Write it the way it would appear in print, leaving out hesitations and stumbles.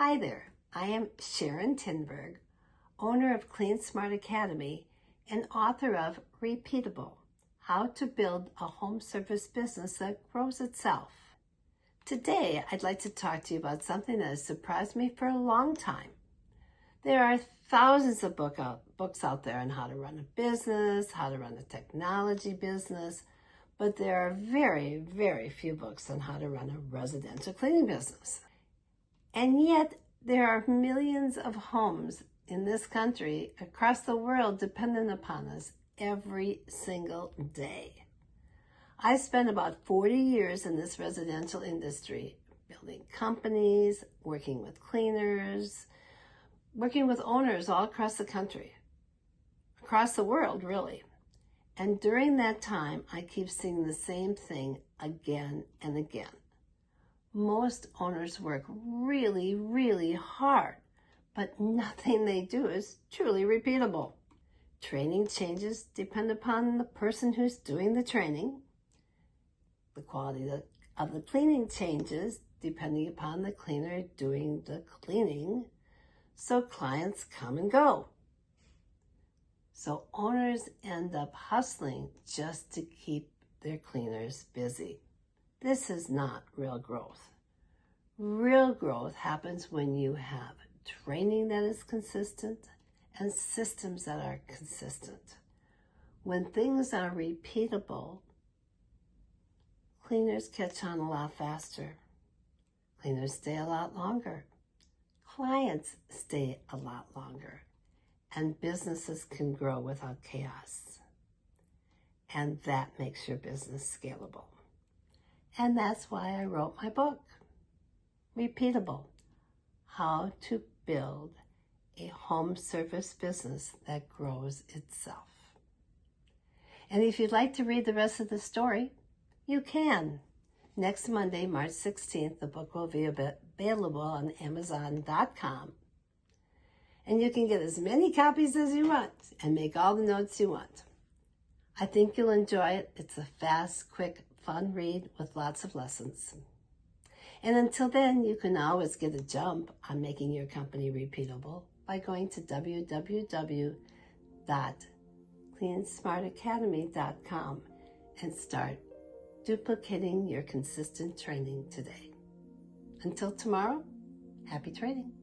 Hi there, I am Sharon Tinberg, owner of Clean Smart Academy and author of Repeatable-How to Build a Home Service Business that Grows Itself. Today, I'd like to talk to you about something that has surprised me for a long time. There are thousands of books out there on how to run a business, how to run a technology business, but there are very, very few books on how to run a residential cleaning business. And yet, there are millions of homes in this country, across the world, dependent upon us every single day. I spent about 40 years in this residential industry, building companies, working with cleaners, working with owners all across the country, across the world, really. And during that time, I keep seeing the same thing again and again. Most owners work really, really hard, but nothing they do is truly repeatable. Training changes depend upon the person who's doing the training. The quality of the cleaning changes depending upon the cleaner doing the cleaning. So clients come and go. So owners end up hustling just to keep their cleaners busy. This is not real growth. Real growth happens when you have training that is consistent and systems that are consistent. When things are repeatable, cleaners catch on a lot faster. Cleaners stay a lot longer. Clients stay a lot longer. And businesses can grow without chaos. And that makes your business scalable. And that's why I wrote my book, Repeatable: How to Build a Home Service Business that Grows Itself. And if you'd like to read the rest of the story, you can. Next Monday, March 16th, the book will be available on Amazon.com. And you can get as many copies as you want and make all the notes you want. I think you'll enjoy it. It's a fast, quick, fun read with lots of lessons. And until then, you can always get a jump on making your company repeatable by going to www.cleansmartacademy.com and start duplicating your consistent training today. Until tomorrow, happy training.